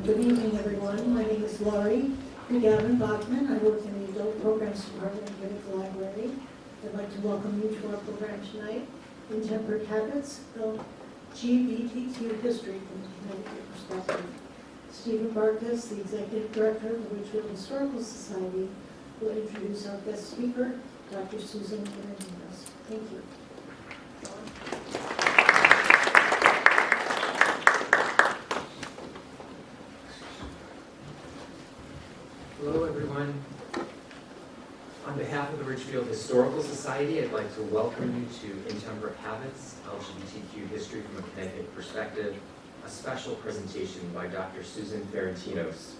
Good evening, everyone. My name is Laurie McGavin Bachman. I work in the Adult Programs Department at the Library. I'd like to welcome you to our program tonight, Intemperate Habits, LGBTQ History from the Connecticut Perspective. Stephen Barkas, the Executive Director of the Ridgefield Historical Society, will introduce our guest speaker, Dr. Susan Ferentinos. Thank you. Hello, everyone. On behalf of the Ridgefield Historical Society, I'd like to welcome you to Intemperate Habits, LGBTQ History from a Connecticut Perspective, a special presentation by Dr. Susan Ferentinos.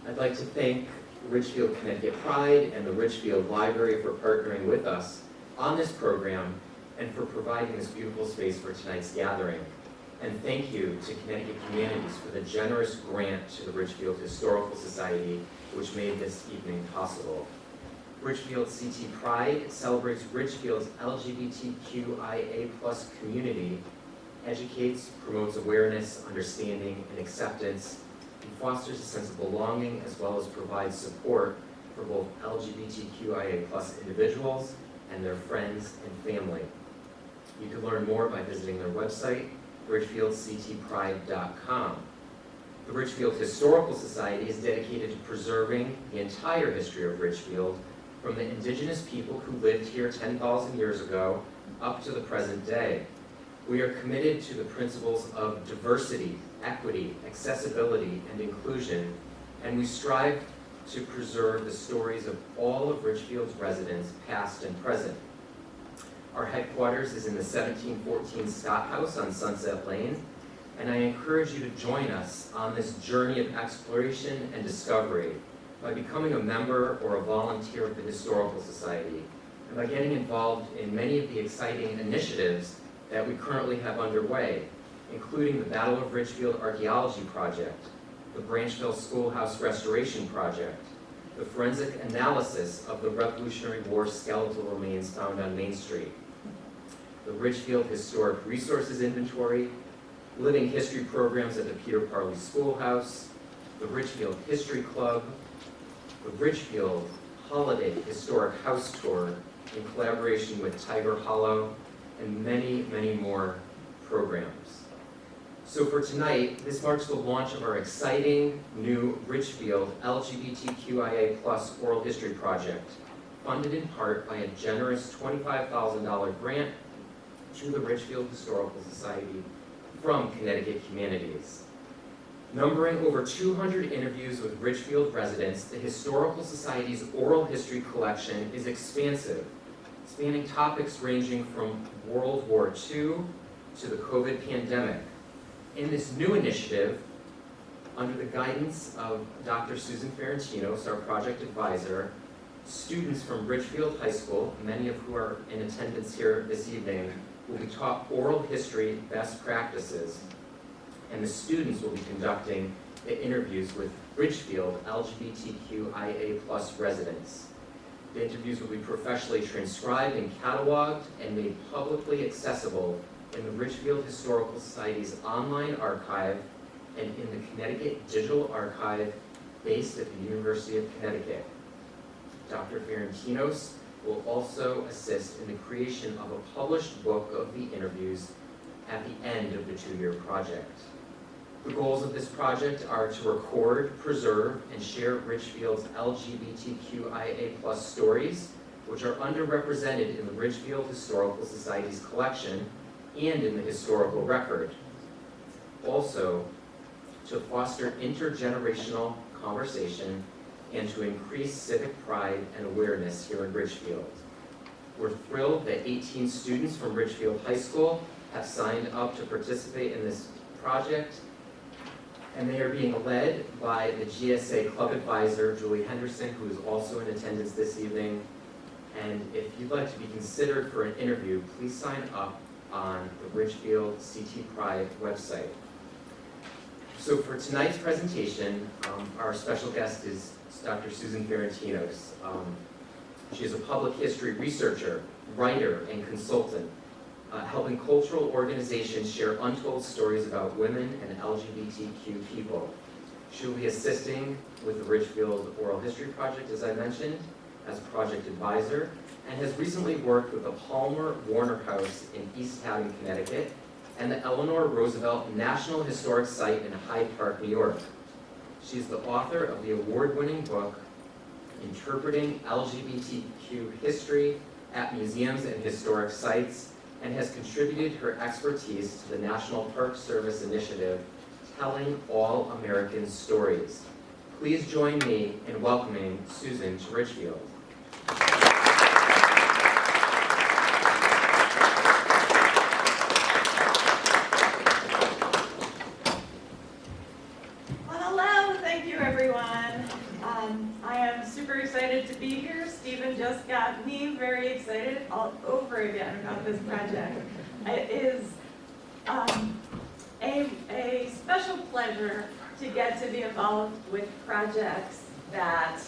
I'd like to thank Ridgefield Connecticut Pride and the Ridgefield Library for partnering with us on this program and for providing this beautiful space for tonight's gathering. And thank you to Connecticut Humanities for the generous grant to the Ridgefield Historical Society, which made this evening possible. Ridgefield CT Pride celebrates Ridgefield's LGBTQIA+ community, educates, promotes awareness, understanding, and acceptance, and fosters a sense of belonging, as well as provides support for both LGBTQIA+ individuals and their friends and family. You can learn more by visiting their website, ridgefieldctpride.com. The Ridgefield Historical Society is dedicated to preserving the entire history of Ridgefield, from the indigenous people who lived here 10,000 years ago up to the present day. We are committed to the principles of diversity, equity, accessibility, and inclusion, and we strive to preserve the stories of all of Ridgefield's residents, past and present. Our headquarters is in the 1714 Scott House on Sunset Lane, and I encourage you to join us on this journey of exploration and discovery by becoming a member or a volunteer of the Historical Society, and by getting involved in many of the exciting initiatives that we currently have underway, including the Battle of Ridgefield Archaeology Project, the Branchville Schoolhouse Restoration Project, the forensic analysis of the Revolutionary War skeletal remains found on Main Street, the Ridgefield Historic Resources Inventory, living history programs at the Peter Parley Schoolhouse, the Ridgefield History Club, the Ridgefield Holiday Historic House Tour in collaboration with Tiger Hollow, and many, many more programs. So for tonight, this marks the launch of our exciting new Ridgefield LGBTQIA+ oral history project, funded in part by a generous $25,000 grant to the Ridgefield Historical Society from Connecticut Humanities. Numbering over 200 interviews with Ridgefield residents, the Historical Society's oral history collection is expansive, spanning topics ranging from World War II to the COVID pandemic. In this new initiative, under the guidance of Dr. Susan Ferentinos, our project advisor, students from Ridgefield High School, many of who are in attendance here this evening, will be taught oral history best practices, and the students will be conducting the interviews with Ridgefield LGBTQIA+ residents. The interviews will be professionally transcribed and cataloged and made publicly accessible in the Ridgefield Historical Society's online archive and in the Connecticut Digital Archive based at the University of Connecticut. Dr. Ferentinos will also assist in the creation of a published book of the interviews at the end of the 2-year project. The goals of this project are to record, preserve, and share Ridgefield's LGBTQIA+ stories, which are underrepresented in the Ridgefield Historical Society's collection and in the historical record. Also, to foster intergenerational conversation and to increase civic pride and awareness here in Ridgefield. We're thrilled that 18 students from Ridgefield High School have signed up to participate in this project, and they are being led by the GSA Club Advisor, Julie Henderson, who is also in attendance this evening. And if you'd like to be considered for an interview, please sign up on the Ridgefield CT Pride website. So for tonight's presentation, our special guest is Dr. Susan Ferentinos. She is a public history researcher, writer, and consultant. helping cultural organizations share untold stories about women and LGBTQ people. She will be assisting with the Ridgefield Oral History Project, as I mentioned, as a project advisor, and has recently worked with the Palmer Warner House in East Haddam, Connecticut, and the Eleanor Roosevelt National Historic Site in Hyde Park, New York. She's the author of the award-winning book, Interpreting LGBT History at Museums and Historic Sites, and has contributed her expertise to the National Park Service initiative, Telling All American Stories. Please join me in welcoming Susan to Ridgefield. To be here. Stephen just got me very excited all over again about this project. It is a special pleasure to get to be involved with projects that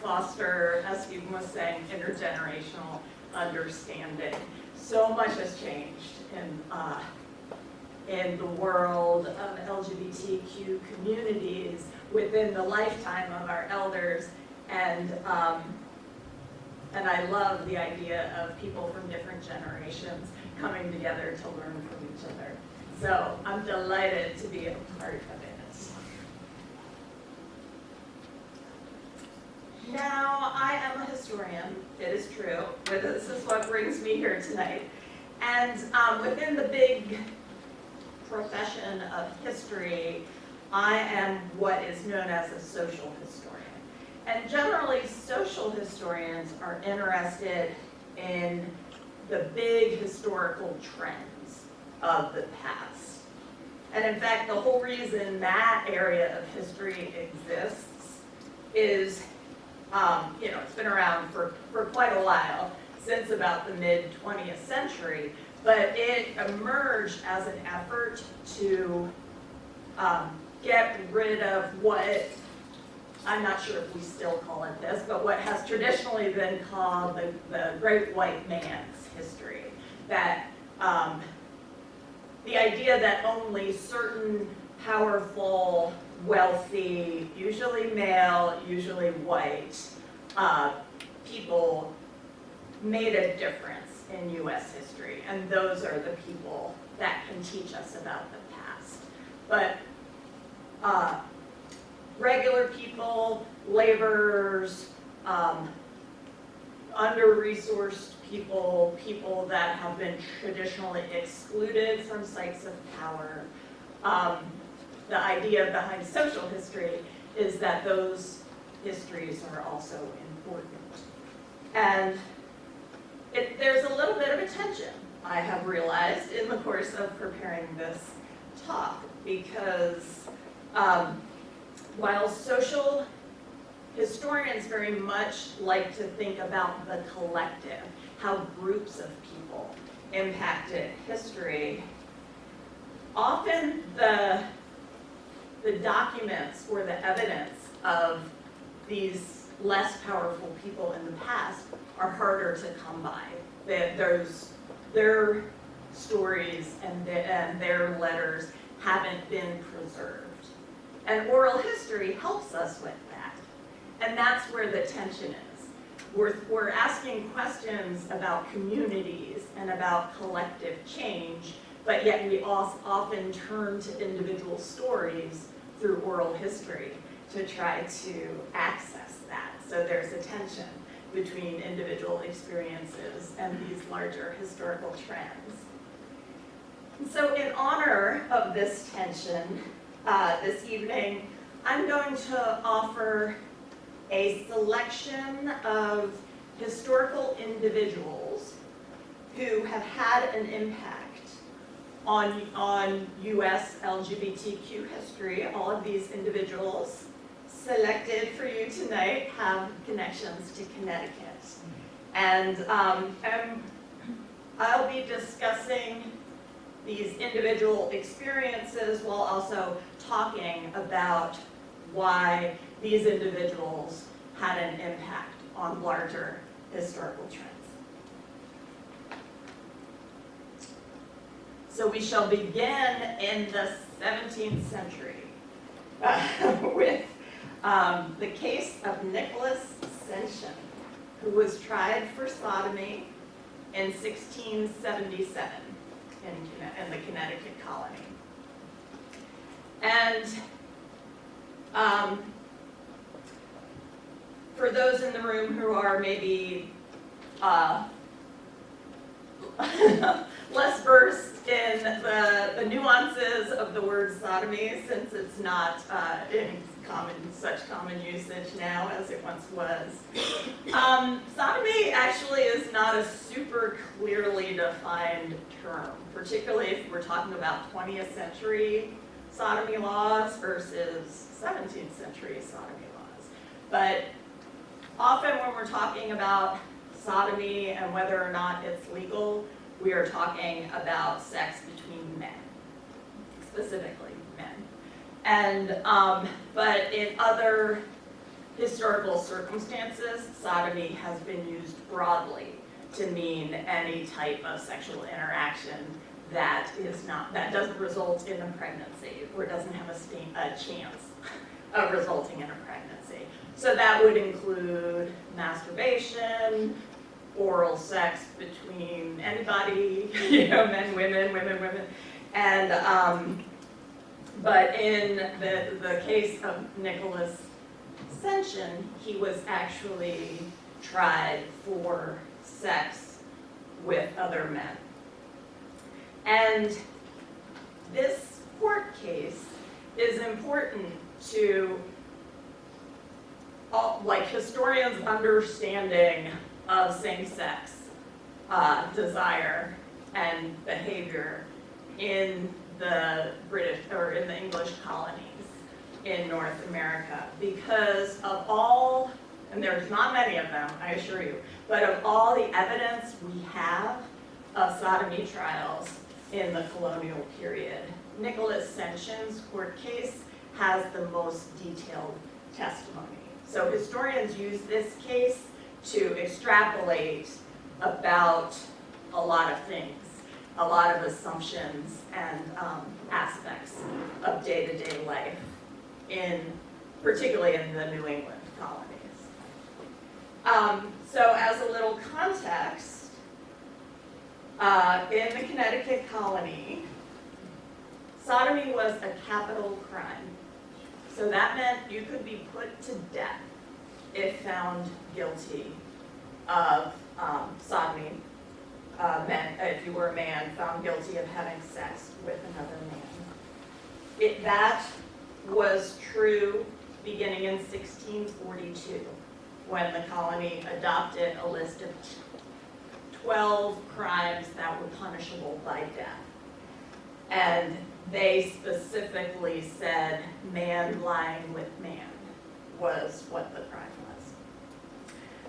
foster, as Stephen was saying, intergenerational understanding. So much has changed in the world of LGBTQ communities within the lifetime of our elders. And I love the idea of people from different generations coming together to learn from each other. So I'm delighted to be a part of it. Now, I am a historian, it is true, but this is what brings me here tonight. And within the big profession of history, I am what is known as a social historian. And generally, social historians are interested in the big historical trends of the past. And in fact, the whole reason that area of history exists is, it's been around for quite a while, since about the mid-20th century, but it emerged as an effort to get rid of what, I'm not sure if we still call it this, but what has traditionally been called the great white man's history. That the idea that only certain powerful, wealthy, usually male, usually white, people made a difference in U.S. history, and those are the people that can teach us about the past. But regular people, laborers, under-resourced people, people that have been traditionally excluded from sites of power. The idea behind social history is that those histories are also important. And there's a little bit of a tension, I have realized, in the course of preparing this talk, because while social historians very much like to think about the collective, how groups of people impacted history, often the documents or the evidence of these less powerful people in the past are harder to come by. Their stories and their letters haven't been preserved. And oral history helps us with that. And that's where the tension is. We're asking questions about communities and about collective change, but yet we often turn to individual stories through oral history to try to access that. So there's a tension between individual experiences and these larger historical trends. And so in honor of this tension, this evening, I'm going to offer a selection of historical individuals who have had an impact on U.S. LGBTQ history. All of these individuals selected for you tonight have connections to Connecticut. And I'll be discussing these individual experiences while also talking about why these individuals had an impact on larger historical trends. So we shall begin in the 17th century with the case of Nicholas Senchen, who was tried for sodomy in 1677 in the Connecticut colony. And for those in the room who are maybe less versed in the nuances of the word sodomy, since it's not in such common usage now as it once was. Sodomy actually is not a super clearly defined term, particularly if we're talking about 20th century sodomy laws versus 17th century sodomy laws. But often when we're talking about sodomy and whether or not it's legal, we are talking about sex between men, specifically men. And, but in other historical circumstances, sodomy has been used broadly to mean any type of sexual interaction that doesn't result in a pregnancy or doesn't have a chance of resulting in a pregnancy. So that would include masturbation, oral sex between anybody, men, women. And, but in the case of Nicholas Senchen, he was actually tried for sex with other men. And this court case is important to historians' understanding of same-sex desire and behavior in the British or in the English colonies in North America, because of all, and there's not many of them, I assure you, but of all the evidence we have of sodomy trials in the colonial period, Nicholas Senchen's court case has the most detailed testimony. So historians use this case to extrapolate about a lot of things, a lot of assumptions and aspects of day-to-day life, particularly in the New England colonies. So as a little context, in the Connecticut colony, sodomy was a capital crime. So that meant you could be put to death if found guilty of sodomy. If you were a man found guilty of having sex with another man. That was true beginning in 1642, when the colony adopted a list of 12 crimes that were punishable by death. And they specifically said man lying with man was what the crime was.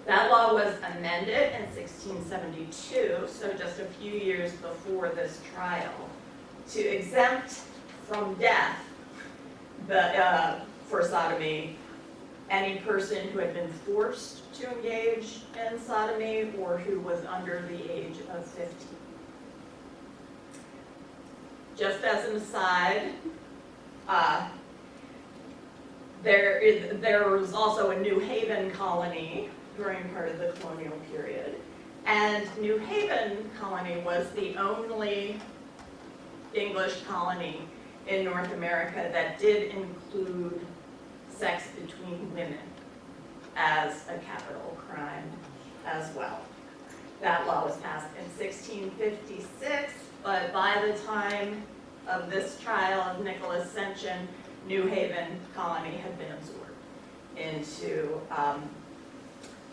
That law was amended in 1672, so just a few years before this trial, to exempt from death for sodomy any person who had been forced to engage in sodomy or who was under the age of 15. Just as an aside, there was also a New Haven colony during part of the colonial period, and New Haven colony was the only English colony in North America that did include sex between women as a capital crime as well. That law was passed in 1656, but by the time of this trial of Nicholas Senchen, New Haven colony had been absorbed into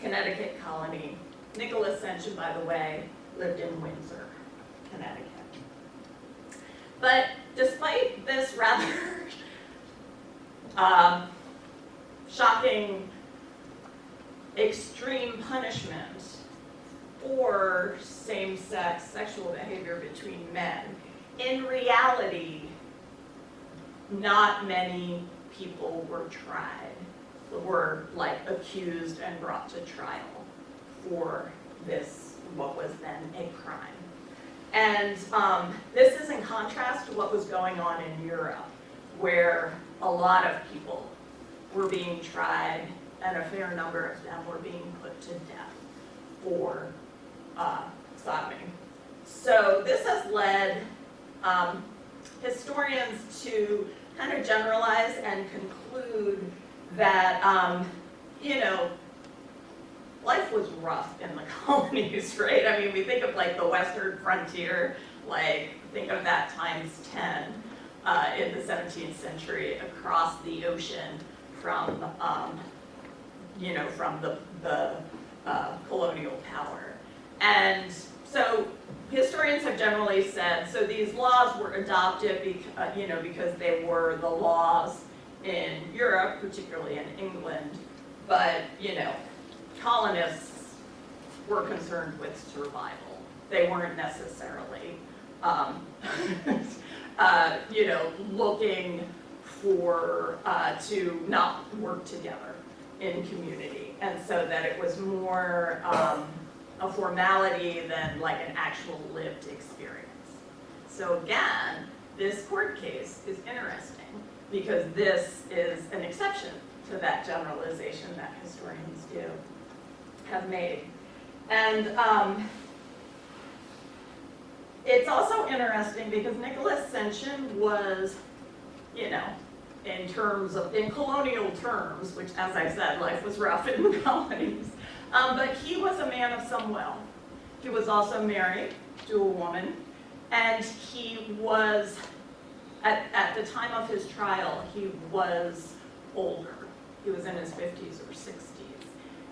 Connecticut colony. Nicholas Senchen, by the way, lived in Windsor, Connecticut. But despite this rather shocking, extreme punishment for same-sex sexual behavior between men, in reality, not many people were accused and brought to trial for this, what was then a crime. And this is in contrast to what was going on in Europe, where a lot of people were being tried, and a fair number of them were being put to death for sodomy. So this has led historians to kind of generalize and conclude that, you know, life was rough in the colonies, right? I mean, we think of like the western frontier, like think of that times 10 in the 17th century across the ocean from, you know, from the colonial power. And so historians have generally said, so these laws were adopted you know, because they were the laws in Europe, particularly in England, but, you know, colonists were concerned with survival. They weren't necessarily, you know, looking for, to not work together in community. And so that it was more a formality than like an actual lived experience. So again, this court case is interesting because this is an exception to that generalization that historians have made. And it's also interesting because Nicholas Senchen was, you know, in colonial terms, which as I said, life was rough in the colonies, but he was a man of some wealth. He was also married to a woman, and he was, at the time of his trial, he was older. He was in his 50s or 60s.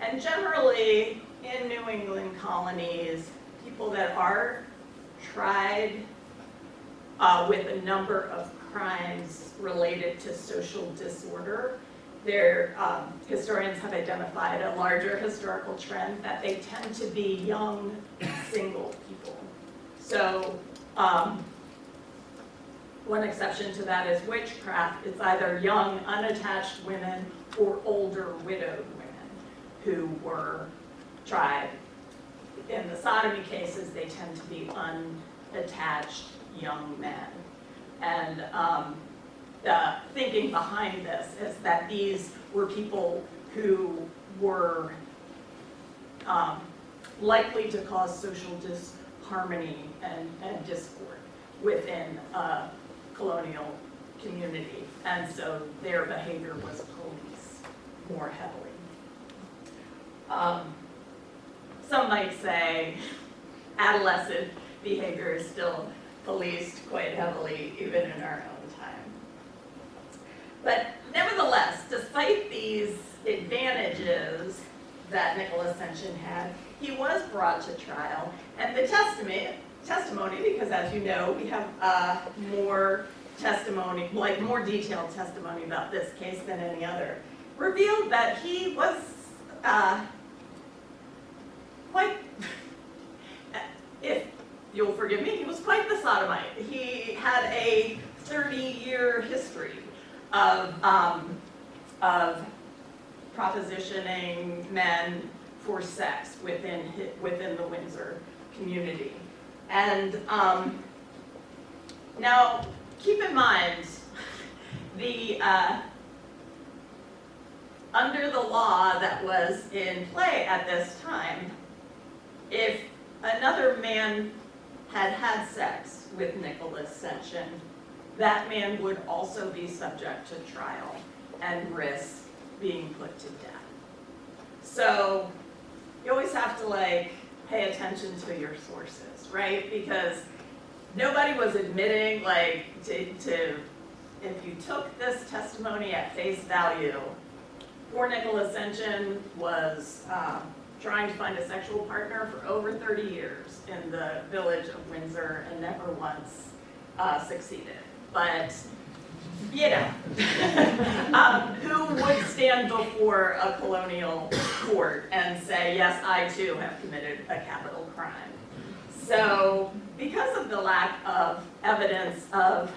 And generally, in New England colonies, people that are tried with a number of crimes related to social disorder, historians have identified a larger historical trend that they tend to be young, single people. So one exception to that is witchcraft. It's either young, unattached women or older, widowed women who were tried. In the sodomy cases, they tend to be unattached young men. And the thinking behind this is that these were people who were likely to cause social disharmony and discord within a colonial community. And so their behavior was policed more heavily. Some might say adolescent behavior is still policed quite heavily even in our own time. But nevertheless, despite these advantages that Nicholas Senchen had, he was brought to trial, and the testimony, because as you know, we have more testimony, like more detailed testimony about this case than any other, revealed that he was quite, if you'll forgive me, he was quite the sodomite. He had a 30-year history of propositioning men for sex within the Windsor community. And now, keep in mind, under the law that was in play at this time, if another man had had sex with Nicholas Senchen, that man would also be subject to trial and risk being put to death. So you always have to like pay attention to your sources, right? Because nobody was admitting like if you took this testimony at face value, poor Nicholas Senchen was trying to find a sexual partner for over 30 years in the village of Windsor and never once succeeded. But, you know, who would stand before a colonial court and say, yes, I too have committed a capital crime? So, because of the lack of evidence of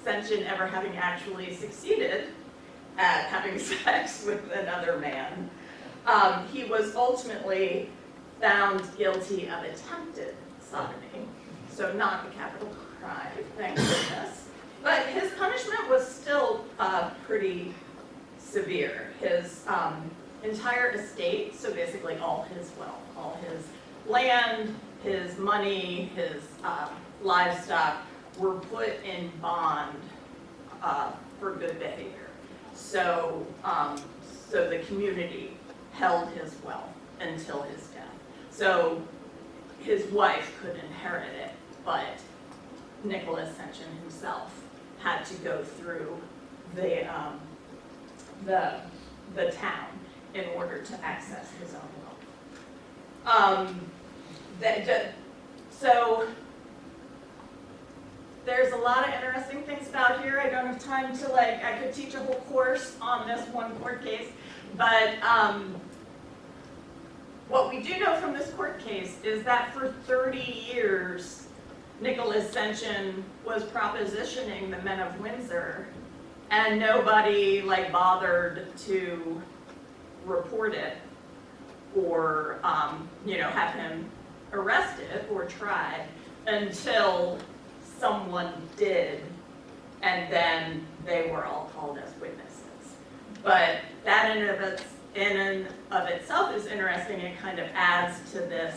Senchen ever having actually succeeded at having sex with another man, he was ultimately found guilty of attempted sodomy, so not a capital crime, thank goodness. But his punishment was still pretty severe. His entire estate, so basically all his wealth, all his land, his money, his livestock, were put in bond for good behavior. So, so the community held his wealth until his death. So his wife could inherit it, but Nicholas Senchen himself had to go through the town in order to access his own wealth. So there's a lot of interesting things about here. I don't have time to I could teach a whole course on this one court case, but what we do know from this court case is that for 30 years, Nicholas Senchen was propositioning the men of Windsor, and nobody bothered to report it or have him arrested or tried until someone did, and then they were all called as witnesses. But that in and of itself is interesting. It kind of adds to this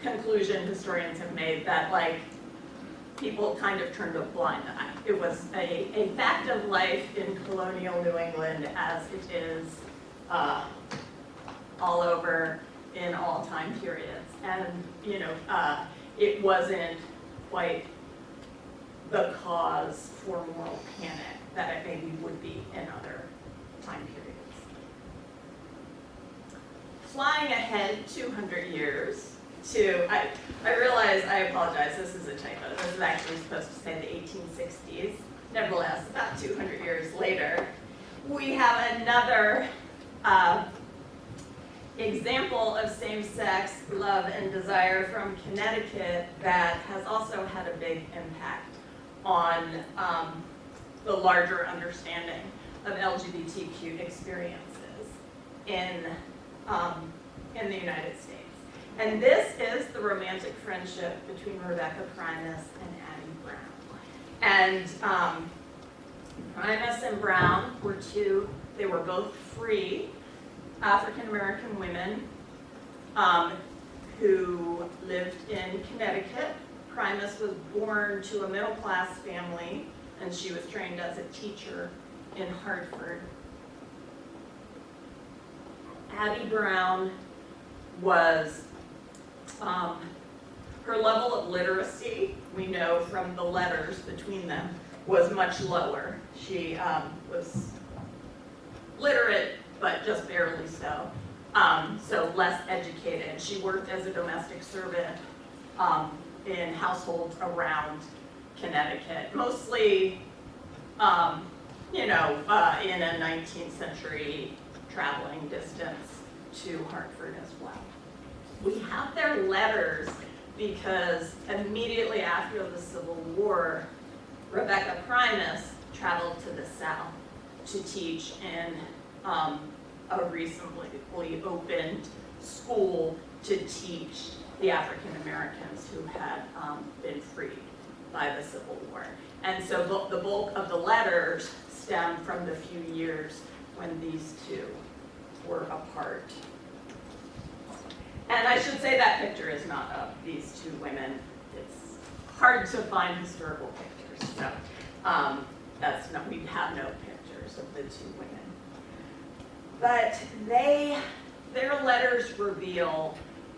conclusion historians have made that people kind of turned a blind eye. It was a fact of life in colonial New England, as it is all over in all time periods. And it wasn't quite the cause for moral panic that it maybe would be in other time periods. Flying ahead 200 years to, I realize, I apologize, this is a typo. This is actually supposed to say the 1860s. Nevertheless, about 200 years later, we have another example of same-sex love and desire from Connecticut that has also had a big impact on the larger understanding of LGBTQ experiences in the United States. And this is the romantic friendship between Rebecca Primus and Addie Brown. And Primus and Brown were they were both free African-American women who lived in Connecticut. Primus was born to a middle-class family, and she was trained as a teacher in Hartford. Addie Brown was, her level of literacy, we know from the letters between them, was much lower. She was literate, but just barely so. So less educated. She worked as a domestic servant in households around Connecticut, mostly, in a 19th century traveling distance to Hartford as well. We have their letters because immediately after the Civil War, Rebecca Primus traveled to the South to teach in a recently opened school to teach the African Americans who had been freed by the Civil War. And so the bulk of the letters stem from the few years when these two were apart. And I should say that picture is not of these two women. It's hard to find historical pictures, so we have no pictures of the two women. But their letters reveal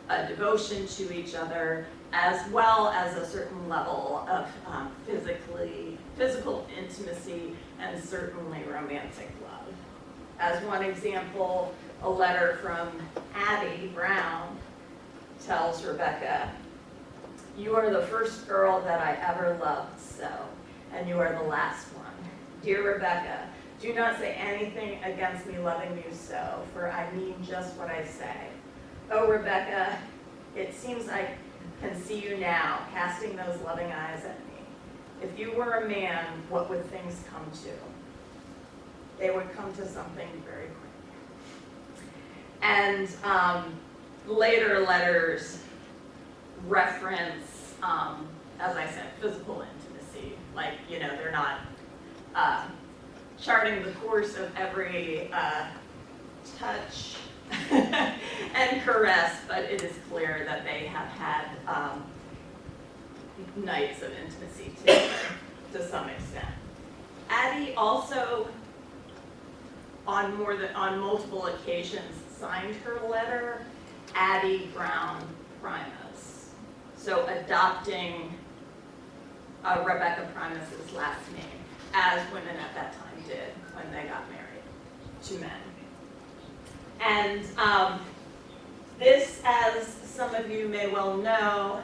a devotion to each other, as well as a certain level of physical intimacy and certainly romantic love. As one example, a letter from Addie Brown tells Rebecca, "You are the first girl that I ever loved so, and you are the last one. Dear Rebecca, do not say anything against me loving you so, for I mean just what I say. Oh, Rebecca, it seems I can see you now, casting those loving eyes at me. If you were a man, what would things come to? They would come to something very quick." And later letters reference, as I said, physical intimacy. Like, you know, they're not charting the course of every touch and caress, but it is clear that they have had nights of intimacy together to some extent. Addie also, on multiple occasions, signed her letter Addie Brown Primus. So adopting Rebecca Primus's last name, as women at that time did when they got married to men. And this, as some of you may well know,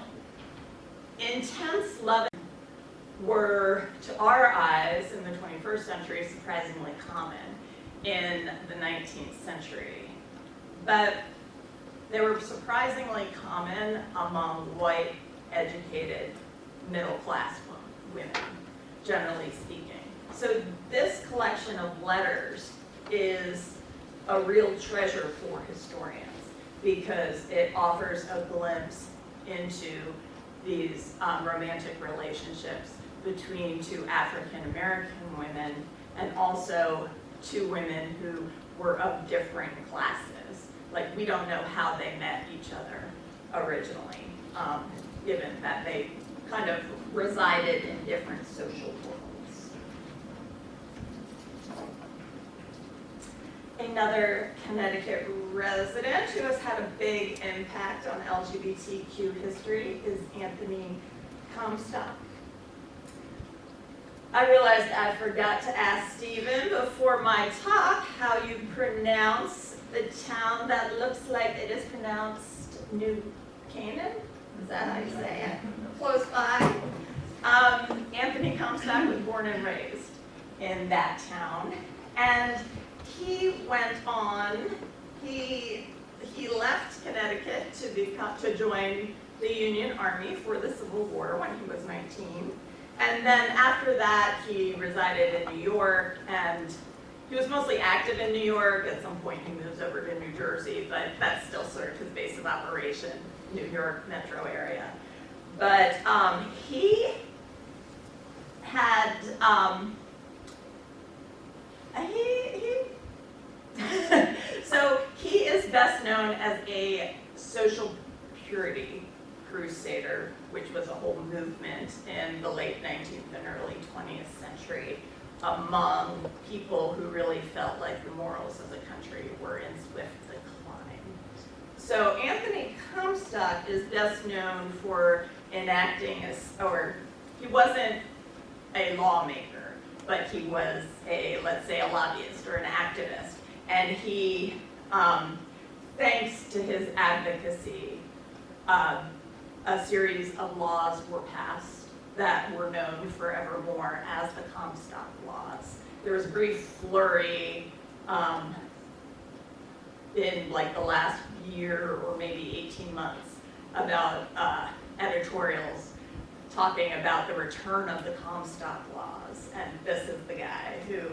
intense loving were, to our eyes in the 21st century, surprisingly common in the 19th century. But they were surprisingly common among white, educated, middle-class women, generally speaking. So this collection of letters is a real treasure for historians because it offers a glimpse into these romantic relationships between two African American women and also two women who were of different classes. Like, we don't know how they met each other originally, given that they kind of resided in different social worlds. Another Connecticut resident who has had a big impact on LGBTQ history is Anthony Comstock. I realized I forgot to ask Stephen before my talk how you pronounce the town that looks like it is pronounced New Canaan. Is that how you say it? Close by. Anthony Comstock was born and raised in that town, and he went on. He left Connecticut to join the Union Army for the Civil War when he was 19. And then after that, he resided in New York, and he was mostly active in New York. At some point, he moves over to New Jersey, but that's still sort of his base of operation, New York metro area. But he had, so he is best known as a social purity crusader, which was a whole movement in the late 19th and early 20th century among people who really felt like the morals of the country were in swift decline. So Anthony Comstock is best known for enacting, he wasn't a lawmaker, but he was let's say a lobbyist or an activist. And he, thanks to his advocacy, a series of laws were passed that were known forevermore as the Comstock laws. There was a brief flurry in like the last year or maybe 18 months about editorials talking about the return of the Comstock laws, and this is the guy who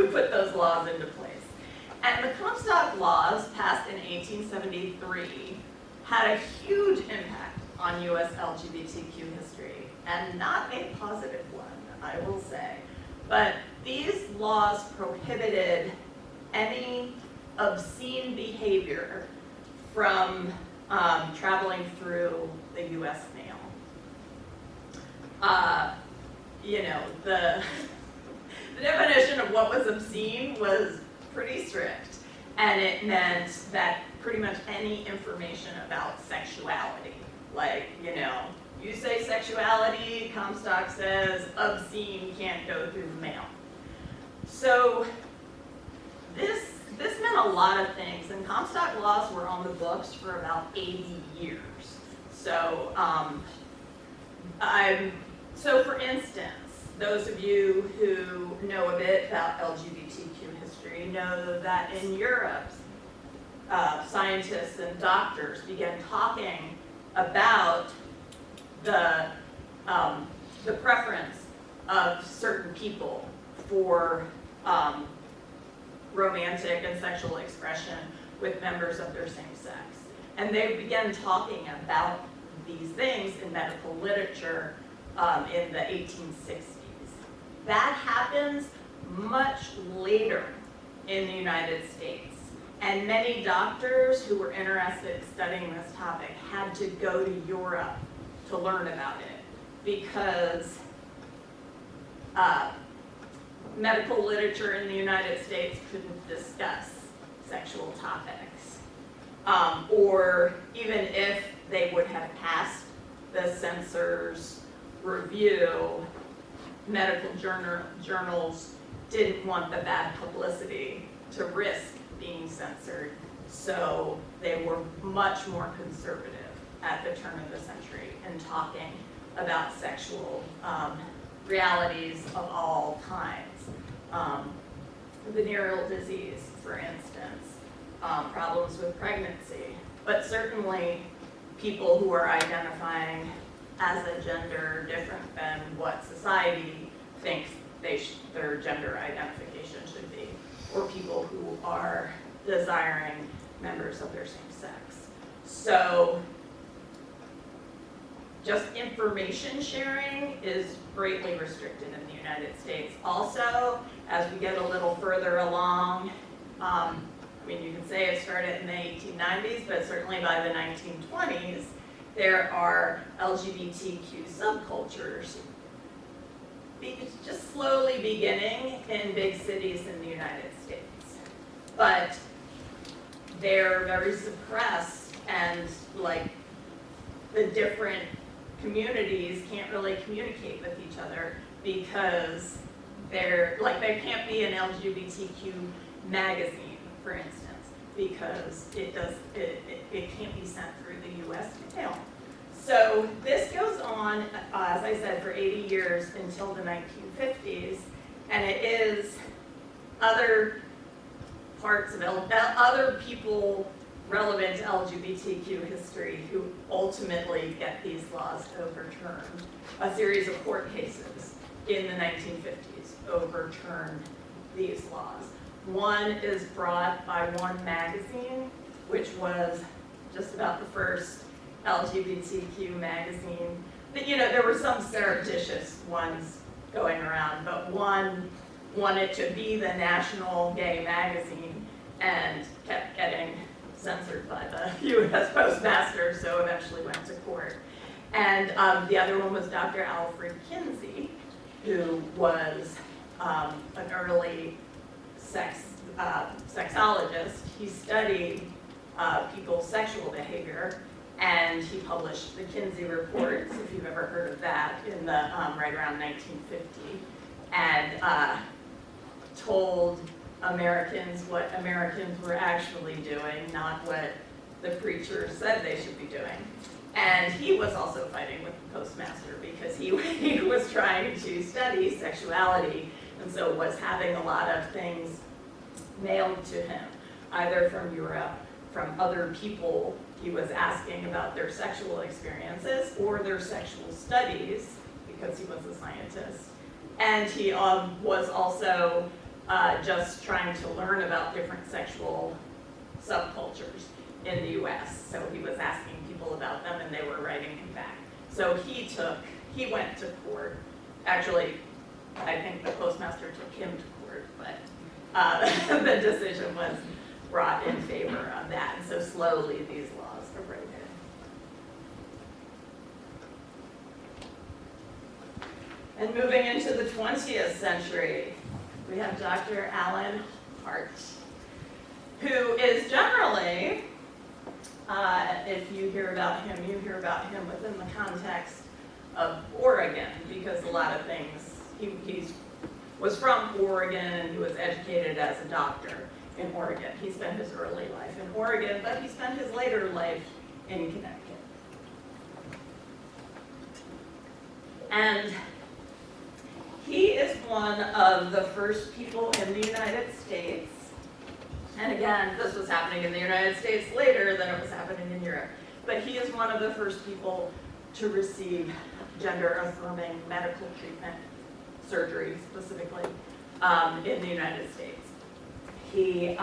put those laws into place. And the Comstock laws, passed in 1873, had a huge impact on U.S. LGBTQ history, and not a positive one, I will say. But these laws prohibited any obscene behavior from traveling through the U.S. mail. The definition of what was obscene was pretty strict, and it meant that pretty much any information about sexuality, like, you say sexuality, Comstock says obscene can't go through the mail. So this meant a lot of things, and Comstock laws were on the books for about 80 years. So, so for instance, those of you who know a bit about LGBTQ history know that in Europe, scientists and doctors began talking about the preference of certain people for romantic and sexual expression with members of their same sex. And they began talking about these things in medical literature in the 1860s. That happens much later in the United States. And many doctors who were interested in studying this topic had to go to Europe to learn about it, because medical literature in the United States couldn't discuss sexual topics. Or even if they would have passed the censor's review, medical journals didn't want the bad publicity to risk being censored, so they were much more conservative at the turn of the century in talking about sexual realities of all kinds. Venereal disease, for instance, problems with pregnancy, but certainly people who are identifying as a gender different than what society thinks their gender identification should be, or people who are desiring members of their same sex. So just information sharing is greatly restricted in the United States. Also, as we get a little further along, I mean, you can say it started in the 1890s, but certainly by the 1920s, there are LGBTQ subcultures just slowly beginning in big cities in the United States. But they're very suppressed, and like the different communities can't really communicate with each other because there can't be an LGBTQ magazine, for instance, because it can't be sent through the U.S. mail. So this goes on, as I said, for 80 years until the 1950s, and it is other parts of other people relevant to LGBTQ history who ultimately get these laws overturned. A series of court cases in the 1950s overturned these laws. One is brought by One magazine, which was just about the first LGBTQ magazine. But, you know, there were some surreptitious ones going around, but One wanted to be the national gay magazine and kept getting censored by the U.S. Postmaster, so eventually went to court. And the other one was Dr. Alfred Kinsey, who was an early sexologist. He studied people's sexual behavior, and he published the Kinsey Reports, if you've ever heard of that, in the right around 1950, and told Americans what Americans were actually doing, not what the preachers said they should be doing. And he was also fighting with the Postmaster because he was trying to study sexuality, and so was having a lot of things mailed to him, either from Europe, from other people he was asking about their sexual experiences or their sexual studies, because he was a scientist. And he was also just trying to learn about different sexual subcultures in the US. So he was asking people about them, and they were writing him back. So he went to court. Actually, I think the Postmaster took him to court, but the decision was brought in favor of that. And so slowly these laws eroded. And moving into the 20th century, we have Dr. Alan Hart, who is generally, if you hear about him, you hear about him within the context of Oregon, because a lot of things, he was from Oregon, and he was educated as a doctor in Oregon. He spent his early life in Oregon, but he spent his later life in Connecticut. And he is one of the first people in the United States, and again, this was happening in the United States later than it was happening in Europe, but he is one of the first people to receive gender-affirming medical treatment, surgery specifically, in the United States. He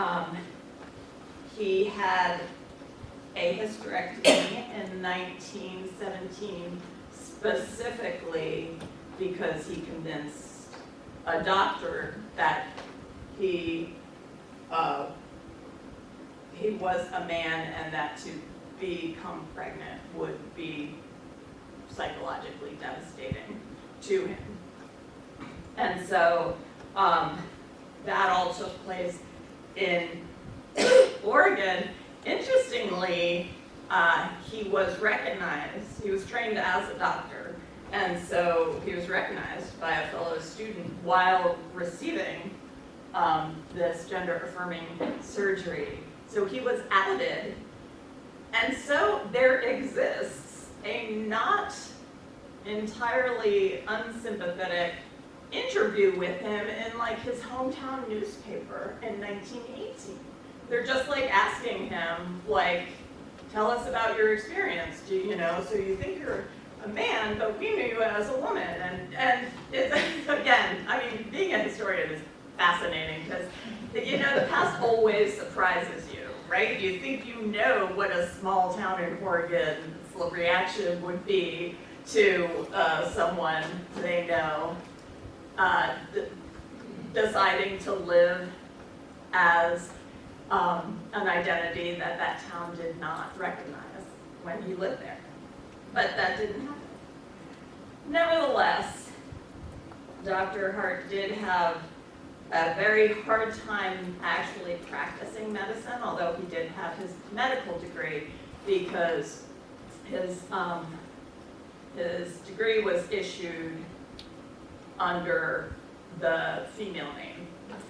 had a hysterectomy in 1917 specifically because he convinced a doctor that he was a man and that to become pregnant would be psychologically devastating to him. And so that all took place in Oregon. Interestingly, he was recognized, he was trained as a doctor, and so he was recognized by a fellow student while receiving this gender-affirming surgery. So he was outed, and so there exists a not entirely unsympathetic interview with him in like his hometown newspaper in 1918. They're just like asking him, like, tell us about your experience. So you think you're a man, but we knew you as a woman. And it's, again, I mean, being a historian is fascinating because, the past always surprises you, right? You think you know what a small town in Oregon's reaction would be to someone they know deciding to live as an identity that town did not recognize when he lived there. But that didn't happen. Nevertheless, Dr. Hart did have a very hard time actually practicing medicine, although he did have his medical degree, because his degree was issued under the female name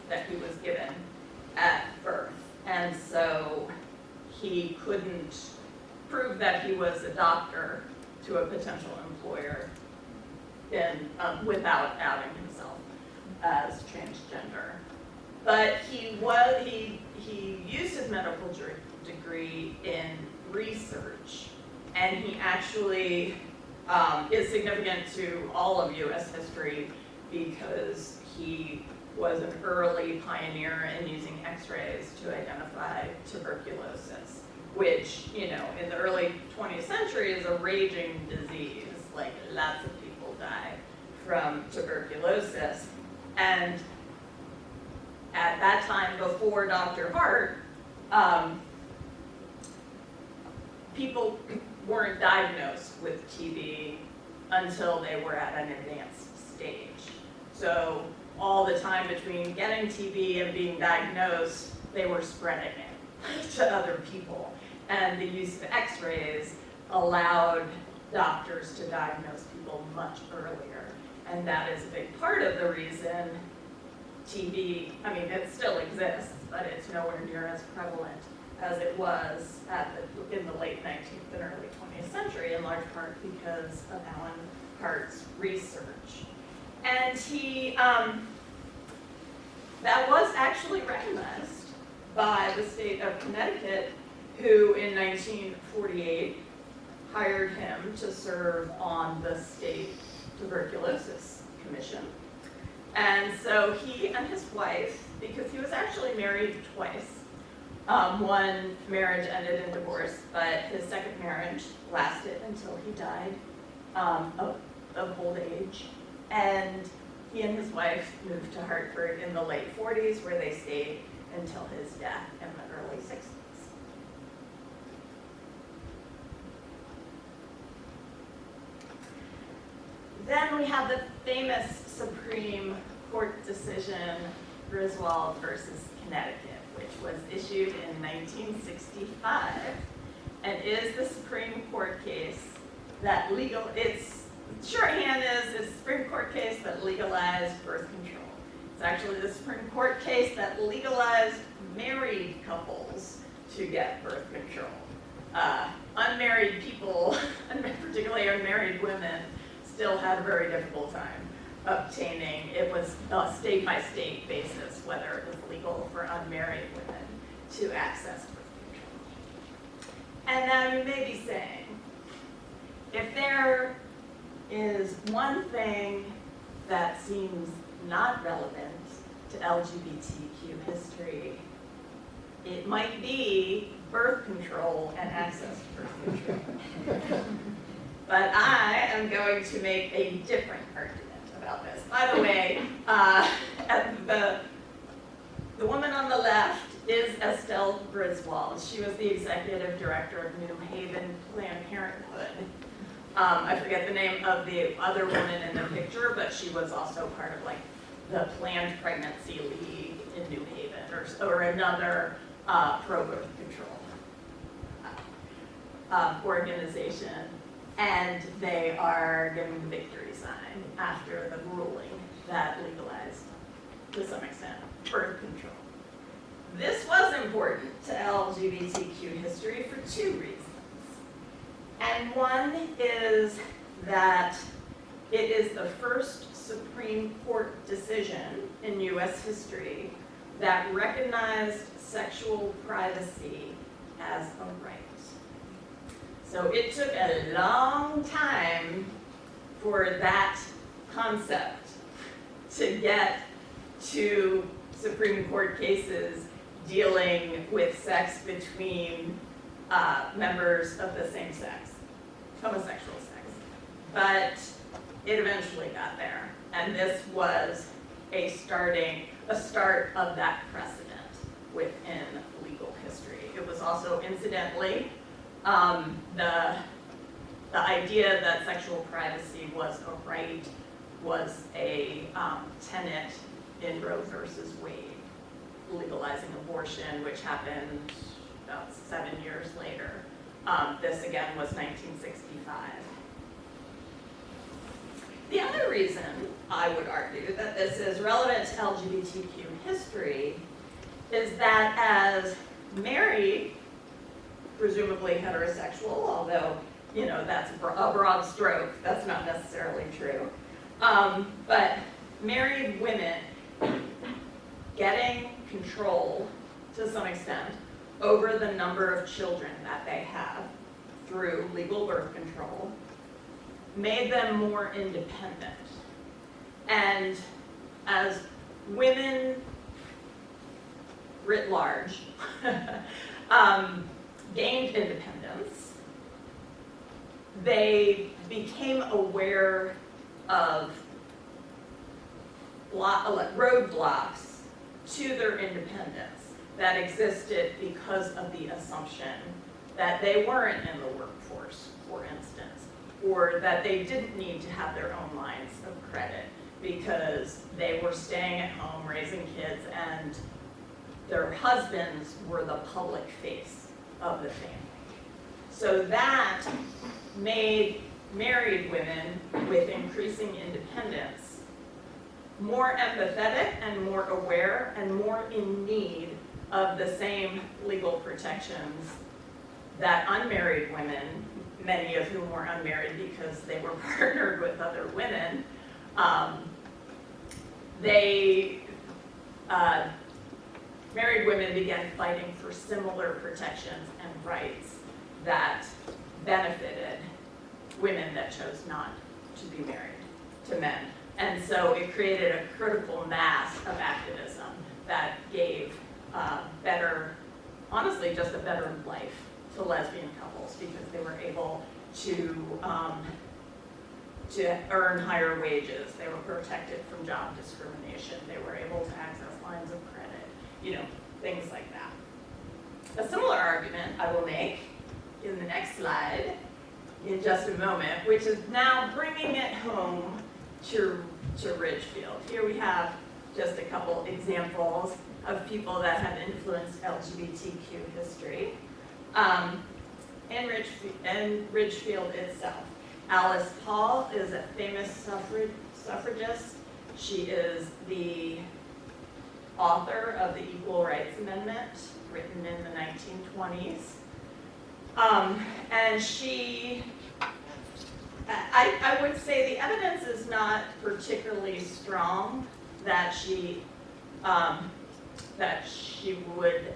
that he was given at birth. And so he couldn't prove that he was a doctor to a potential employer without outing himself as transgender. But he used his medical degree in research, and he actually is significant to all of U.S. history because he was an early pioneer in using x-rays to identify tuberculosis, which, in the early 20th century is a raging disease. Like, lots of people die from tuberculosis. And at that time, before Dr. Hart, people weren't diagnosed with TB until they were at an advanced stage. So all the time between getting TB and being diagnosed, they were spreading it to other people. And the use of x-rays allowed doctors to diagnose people much earlier. And that is a big part of the reason TB, it still exists, but it's nowhere near as prevalent as it was in the late 19th and early 20th century, in large part because of Alan Hart's research. And that was actually recognized by the state of Connecticut, who in 1948 hired him to serve on the state tuberculosis commission. And so he and his wife, because he was actually married twice, one marriage ended in divorce, but his second marriage lasted until he died of old age. And he and his wife moved to Hartford in the late 40s, where they stayed until his death in the early 60s. Then we have the famous Supreme Court decision, Griswold versus Connecticut, which was issued in 1965, and is the Supreme Court case that its shorthand is a Supreme Court case that legalized birth control. It's actually the Supreme Court case that legalized married couples to get birth control. Unmarried people, particularly unmarried women, still had a very difficult time obtaining. It was a state-by-state basis whether it was legal for unmarried women to access birth control. And now you may be saying, if there is one thing that seems not relevant to LGBTQ history, it might be birth control and access to birth control. But I am going to make a different argument about this. By the way, the woman on the left is Estelle Griswold. She was the executive director of New Haven Planned Parenthood. I forget the name of the other woman in the picture, but she was also part of like the Planned Pregnancy League in New Haven, or another pro-birth control organization. And they are giving the victory sign after the ruling that legalized, to some extent, birth control. This was important to LGBTQ history for two reasons. And one is that it is the first Supreme Court decision in US history that recognized sexual privacy as a right. So it took a long time for that concept to get to Supreme Court cases dealing with sex between members of the same sex, homosexual sex. But it eventually got there, and this was a start of that precedent within legal history. It was also, incidentally, the idea that sexual privacy was a right was a tenet in Roe versus Wade, legalizing abortion, which happened about 7 years later. This again was 1965. The other reason I would argue that this is relevant to LGBTQ history is that as married, presumably heterosexual, although, you know, that's a broad stroke, that's not necessarily true. But married women getting control, to some extent, over the number of children that they have through legal birth control made them more independent. And as women writ large gained independence, they became aware of roadblocks to their independence that existed because of the assumption that they weren't in the workforce, for instance, or that they didn't need to have their own lines of credit because they were staying at home raising kids and their husbands were the public face of the family. So that made married women with increasing independence more empathetic and more aware and more in need of the same legal protections that unmarried women, many of whom were unmarried because they were partnered with other women, married women began fighting for similar protections and rights that benefited women that chose not to be married to men. And so it created a critical mass of activism that gave honestly, just a better life to lesbian couples because they were able to earn higher wages. They were protected from job discrimination. They were able to access lines of credit, you know, things like that. A similar argument I will make in the next slide in just a moment, which is now bringing it home to Ridgefield. Here we have just a couple examples of people that have influenced LGBTQ history. In Ridgefield itself, Alice Paul is a famous suffragist. She is the author of the Equal Rights Amendment, written in the 1920s. And she, I would say the evidence is not particularly strong that she would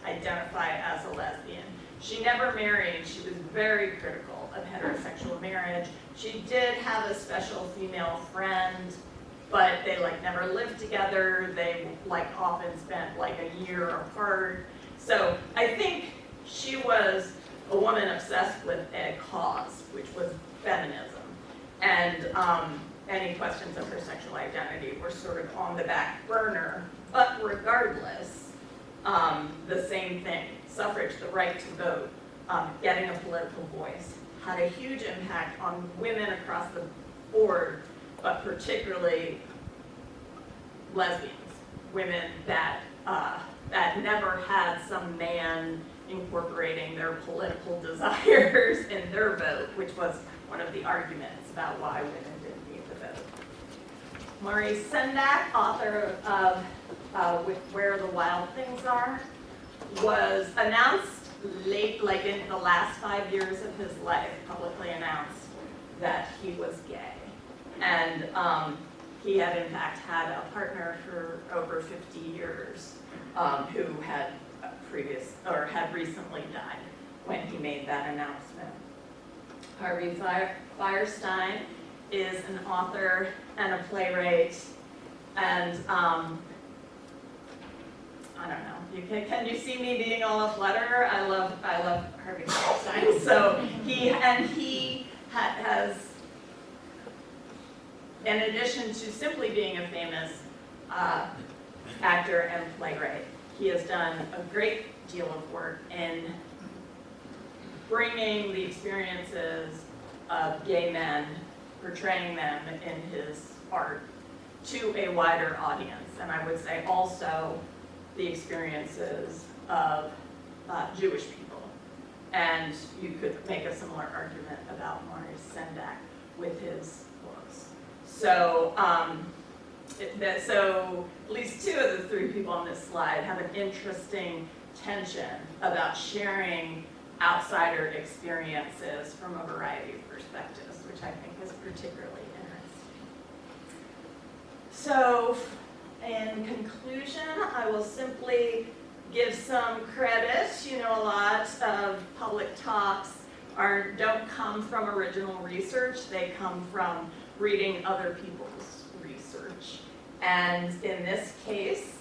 identify as a lesbian. She never married. She was very critical of heterosexual marriage. She did have a special female friend, but they never lived together. They often spent a year apart. So I think she was a woman obsessed with a cause, which was feminism. And any questions of her sexual identity were sort of on the back burner. But regardless, the same thing, suffrage, the right to vote, getting a political voice, had a huge impact on women across the board, but particularly lesbians, women that never had some man incorporating their political desires in their vote, which was one of the arguments about why women didn't need to vote. Maurice Sendak, author of With Where the Wild Things Are, was announced late, like in the last 5 years of his life, publicly announced that he was gay. And he had in fact had a partner for over 50 years who had had recently died when he made that announcement. Harvey Fierstein is an author and a playwright, and I don't know. Can you see me being all aflutter? I love Harvey Fierstein. So he has, in addition to simply being a famous actor and playwright, he has done a great deal of work in bringing the experiences of gay men, portraying them in his art to a wider audience. And I would say also the experiences of Jewish people. And you could make a similar argument about Maurice Sendak with his books. So, so at least two of the three people on this slide have an interesting tension about sharing outsider experiences from a variety of perspectives, which I think is particularly interesting. So, in conclusion, I will simply give some credit. You know, a lot of public talks don't come from original research, they come from reading other people's research. And in this case,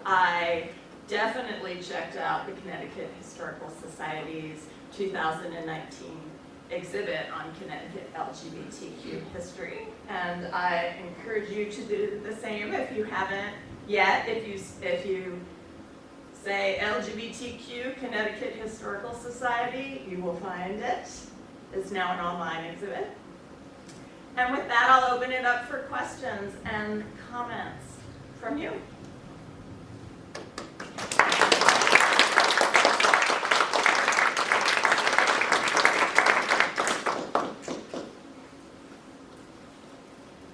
I definitely checked out the Connecticut Historical Society's 2019 exhibit on Connecticut LGBTQ history. And I encourage you to do the same if you haven't yet. If you say LGBTQ Connecticut Historical Society, you will find it. It's now an online exhibit. And with that, I'll open it up for questions and comments from you.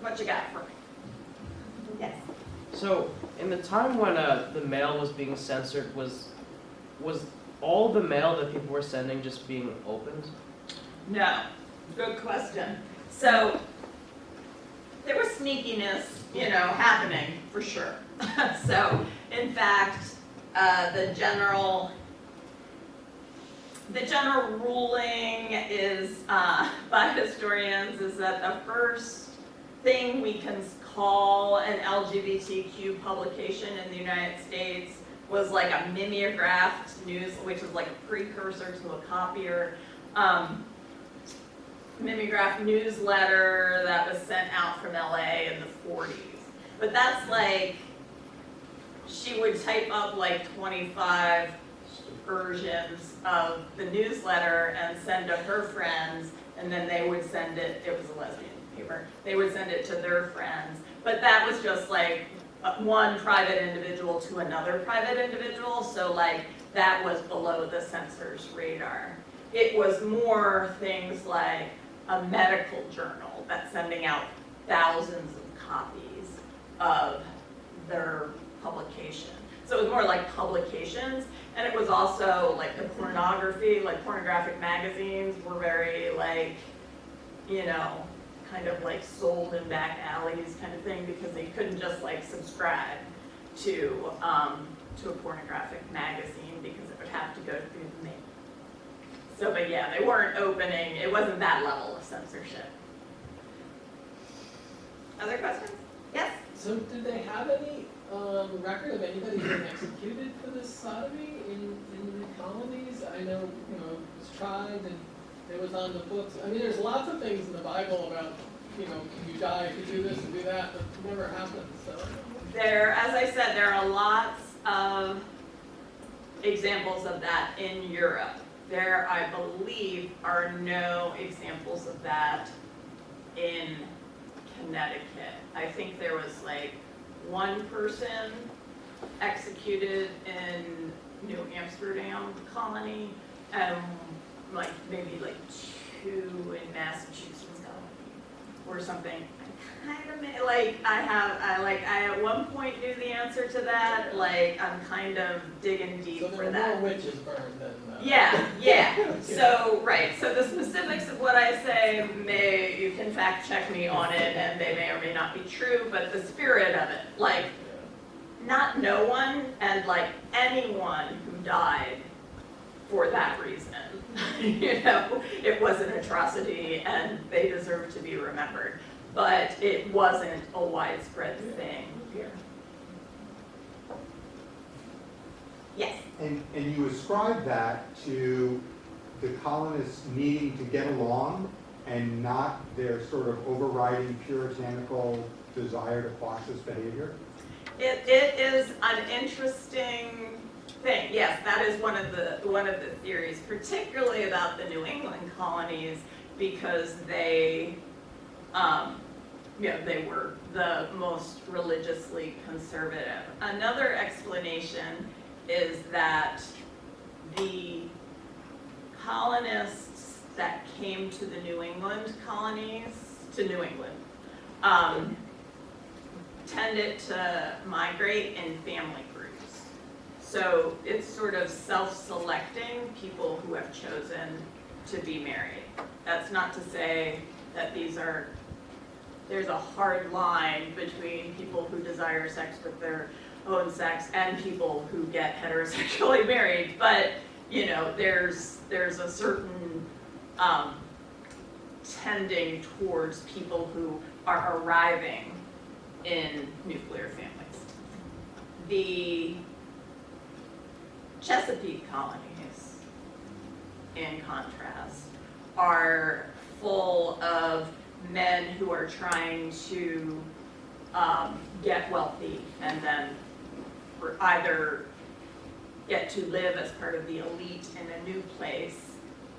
What you got for me? Yes. So, in the time when the mail was being censored, was all the mail that people were sending just being opened? No. Good question. So, there was sneakiness, happening for sure. So, in fact, the general ruling is by historians is that the first thing we can call an LGBTQ publication in the United States was like a mimeographed news, which was like a precursor to a copier. Mimeographed newsletter that was sent out from LA in the 40s. But that's like, she would type up like 25 versions of the newsletter and send to her friends, and then they would send it was a lesbian paper, they would send it to their friends. But that was just like one private individual to another private individual, so like that was below the censor's radar. It was more things like a medical journal that's sending out thousands of copies of their publication. So it was more like publications, and it was also like the pornography, like pornographic magazines were very like, kind of like sold in back alleys kind of thing, because they couldn't just like subscribe to a pornographic magazine because it would have to go through the mail. So, but yeah, they weren't opening, it wasn't that level of censorship. Other questions? Yes? So did they have any record of anybody being executed for this sodomy in the colonies? I know, it was tried and it was on the books. I mean, there's lots of things in the Bible about, can you die if you do this and do that, but it never happened, so. As I said, there are lots of examples of that in Europe. There, I believe, are no examples of that in Connecticut. I think there was like one person executed in New Amsterdam colony, and maybe two in Massachusetts or something. I at one point knew the answer to that. I'm kind of digging deep So for there that. were more witches burned than. Yeah. So, right, so the specifics of what I say you can fact check me on it, and they may or may not be true, but the spirit of it, not no one, and anyone who died for that reason, it was an atrocity, and they deserve to be remembered, but it wasn't a widespread thing here. Yes. And you ascribe that to the colonists needing to get along and not their sort of overriding puritanical desire to quash this behavior? It is an interesting thing. Yes, that is one of the theories, particularly about the New England colonies, because they were the most religiously conservative. Another explanation is that the colonists that came to the New England colonies, to New England, tended to migrate in family groups. So it's sort of self-selecting people who have chosen to be married. That's not to say that there's a hard line between people who desire sex with their own sex and people who get heterosexually married, but there's a certain tending towards people who are arriving in nuclear families. The Chesapeake colonies, in contrast, are full of men who are trying to get wealthy and then either get to live as part of the elite in a new place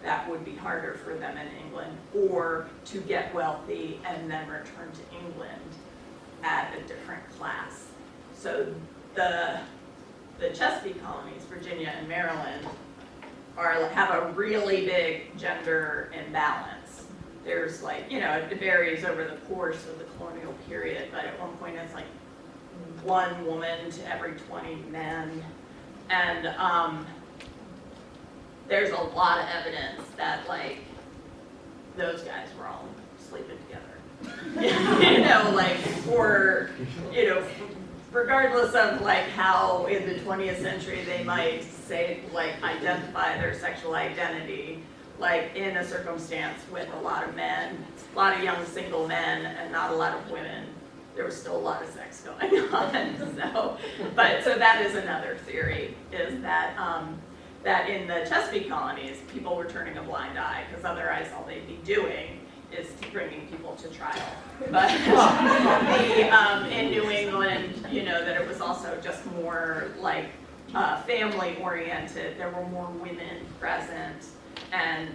that would be harder for them in England, or to get wealthy and then return to England at a different class. So the Chesapeake colonies, Virginia and Maryland, have a really big gender imbalance. There's it varies over the course of the colonial period, but at one point it's one woman to every 20 men. And there's a lot of evidence that those guys were all sleeping together. Regardless of how in the 20th century they might say identify their sexual identity, in a circumstance with a lot of men, a lot of young single men, and not a lot of women, there was still a lot of sex going on. So that is another theory, is that that in the Chesapeake colonies, people were turning a blind eye, because otherwise all they'd be doing is bringing people to trial. But in New England, that it was also just more family oriented. There were more women present, and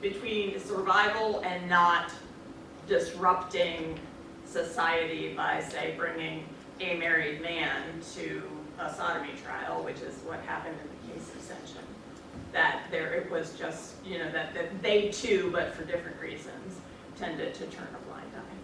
between survival and not disrupting society by, say, bringing a married man to a sodomy trial, which is what happened in the case of Ascension. That it was just, that they too, but for different reasons, tended to turn a blind eye.